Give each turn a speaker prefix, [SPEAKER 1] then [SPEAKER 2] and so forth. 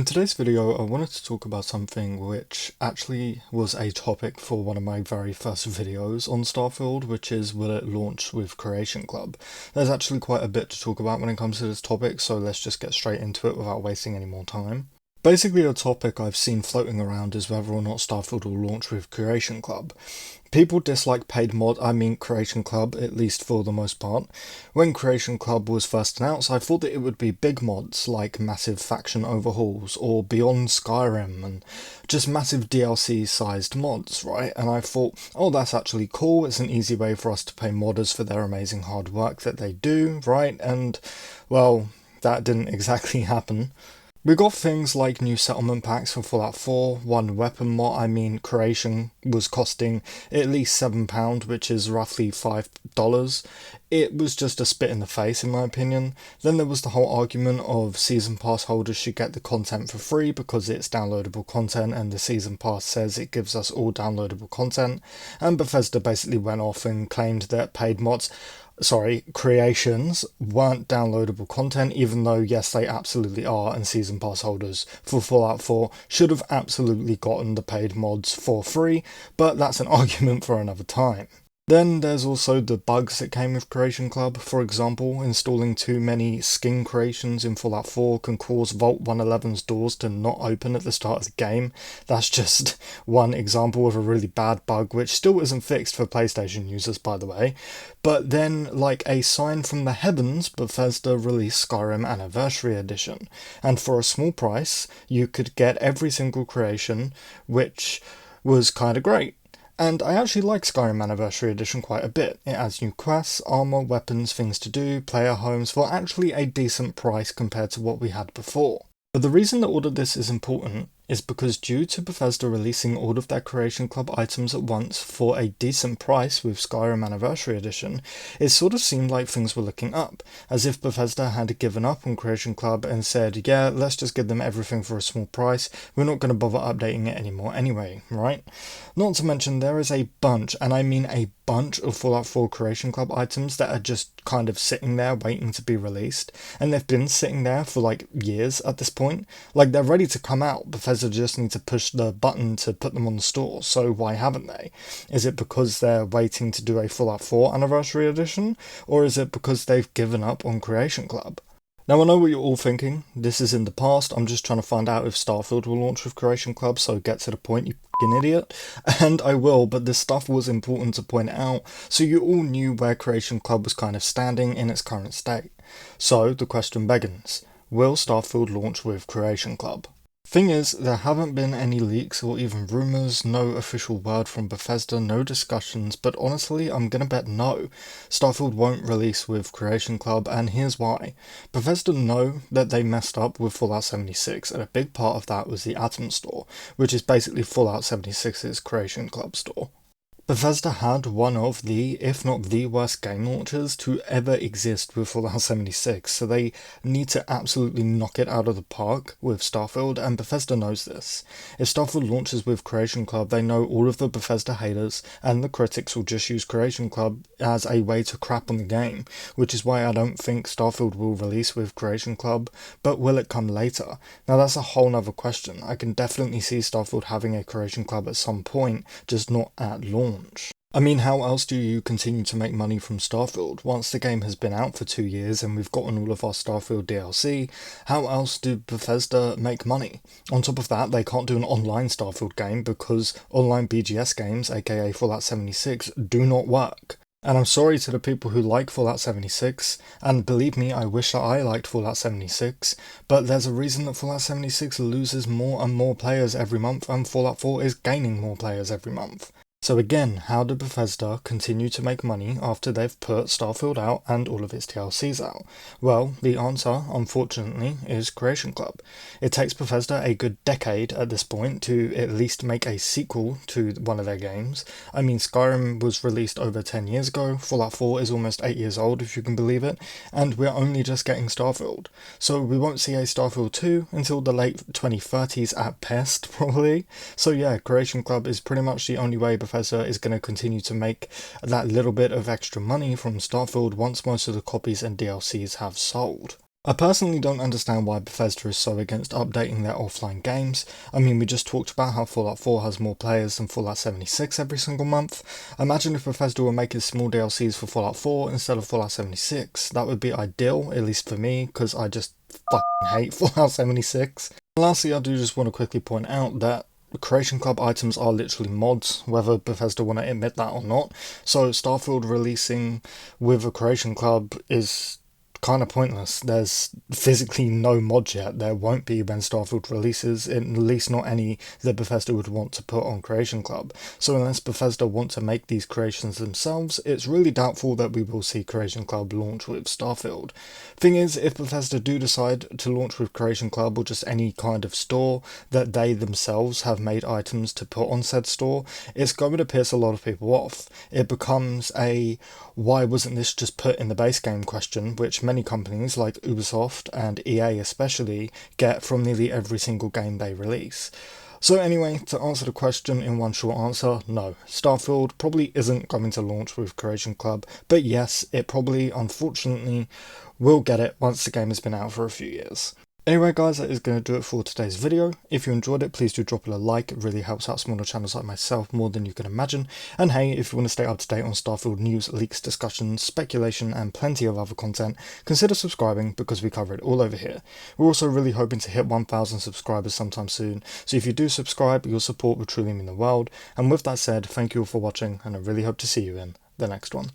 [SPEAKER 1] In today's video, I wanted to talk about something which actually was a topic for one of my very first videos on Starfield, which is will it launch with Creation Club? There's actually quite a bit to talk about when it comes to this topic, so let's just get straight into it without wasting any more time. Basically, a topic I've seen floating around is whether or not Starfield will launch with Creation Club. People dislike Creation Club, at least for the most part. When Creation Club was first announced, I thought that it would be big mods like massive faction overhauls or Beyond Skyrim and just massive DLC-sized mods, right? And I thought, oh, that's actually cool. It's an easy way for us to pay modders for their amazing hard work that they do, right? And, well, that didn't exactly happen. We got things like new settlement packs for Fallout 4, one weapon mod, creation was costing at least £7, which is roughly $5. It was just a spit in the face in my opinion. Then there was the whole argument of season pass holders should get the content for free because it's downloadable content and the season pass says it gives us all downloadable content, and Bethesda basically went off and claimed that creations weren't downloadable content, even though yes they absolutely are, and season pass holders for Fallout 4 should have absolutely gotten the paid mods for free, but that's an argument for another time. Then there's also the bugs that came with Creation Club. For example, installing too many skin creations in Fallout 4 can cause Vault 111's doors to not open at the start of the game. That's just one example of a really bad bug, which still isn't fixed for PlayStation users, by the way. But then, like a sign from the heavens, Bethesda released Skyrim Anniversary Edition, and for a small price, you could get every single creation, which was kinda great. And I actually like Skyrim Anniversary Edition quite a bit. It adds new quests, armor, weapons, things to do, player homes for actually a decent price compared to what we had before. But the reason that all of this is important is because due to Bethesda releasing all of their Creation Club items at once for a decent price with Skyrim Anniversary Edition, it sort of seemed like things were looking up, as if Bethesda had given up on Creation Club and said, yeah, let's just give them everything for a small price, we're not going to bother updating it anymore anyway, right? Not to mention there is a bunch, and I mean a bunch of Fallout 4 Creation Club items that are just kind of sitting there waiting to be released, and they've been sitting there for like years at this point. Like they're ready to come out, Bethesda just need to push the button to put them on the store, so why haven't they? Is it because they're waiting to do a Fallout 4 Anniversary Edition, or is it because they've given up on Creation Club? Now I know what you're all thinking, this is in the past, I'm just trying to find out if Starfield will launch with Creation Club, so get to the point, you f***ing idiot. And I will, but this stuff was important to point out, so you all knew where Creation Club was kind of standing in its current state. So the question begins, will Starfield launch with Creation Club? Thing is, there haven't been any leaks or even rumours, no official word from Bethesda, no discussions, but honestly I'm gonna bet no. Starfield won't release with Creation Club, and here's why. Bethesda know that they messed up with Fallout 76, and a big part of that was the Atom store, which is basically Fallout 76's Creation Club store. Bethesda had one of the, if not the worst game launchers to ever exist with Fallout 76, so they need to absolutely knock it out of the park with Starfield, and Bethesda knows this. If Starfield launches with Creation Club, they know all of the Bethesda haters and the critics will just use Creation Club as a way to crap on the game, which is why I don't think Starfield will release with Creation Club, but will it come later? Now that's a whole nother question. I can definitely see Starfield having a Creation Club at some point, just not at launch. I mean, how else do you continue to make money from Starfield? Once the game has been out for 2 years and we've gotten all of our Starfield DLC, how else do Bethesda make money? On top of that, they can't do an online Starfield game because online BGS games, aka Fallout 76, do not work. And I'm sorry to the people who like Fallout 76, and believe me, I wish that I liked Fallout 76, but there's a reason that Fallout 76 loses more and more players every month, and Fallout 4 is gaining more players every month. So again, how do Bethesda continue to make money after they've put Starfield out and all of its DLCs out? Well, the answer, unfortunately, is Creation Club. It takes Bethesda a good decade at this point to at least make a sequel to one of their games. I mean, Skyrim was released over 10 years ago, Fallout 4 is almost 8 years old if you can believe it, and we're only just getting Starfield. So we won't see a Starfield 2 until the late 2030s at best, probably. So yeah, Creation Club is pretty much the only way Bethesda is going to continue to make that little bit of extra money from Starfield once most of the copies and DLCs have sold. I personally don't understand why Bethesda is so against updating their offline games. I mean, we just talked about how Fallout 4 has more players than Fallout 76 every single month. Imagine if Bethesda were making small DLCs for Fallout 4 instead of Fallout 76. That would be ideal, at least for me, because I just fucking hate Fallout 76. And lastly, I do just want to quickly point out that Creation Club items are literally mods, whether Bethesda want to admit that or not. So Starfield releasing with a Creation Club is kind of pointless. There's physically no mods yet. There won't be when Starfield releases, at least not any that Bethesda would want to put on Creation Club. So unless Bethesda want to make these creations themselves, it's really doubtful that we will see Creation Club launch with Starfield. Thing is, if Bethesda do decide to launch with Creation Club or just any kind of store that they themselves have made items to put on said store, it's going to piss a lot of people off. It becomes a why wasn't this just put in the base game question, which many companies like Ubisoft and EA especially get from nearly every single game they release. So anyway, to answer the question in one short answer, no. Starfield probably isn't going to launch with Creation Club, but yes, it probably, unfortunately, will get it once the game has been out for a few years. Anyway guys, that is going to do it for today's video. If you enjoyed it, please do drop it a like. It really helps out smaller channels like myself more than you can imagine. And hey, if you want to stay up to date on Starfield news, leaks, discussions, speculation and plenty of other content, consider subscribing because we cover it all over here. We're also really hoping to hit 1,000 subscribers sometime soon, so if you do subscribe, your support would truly mean the world. And with that said, thank you all for watching and I really hope to see you in the next one.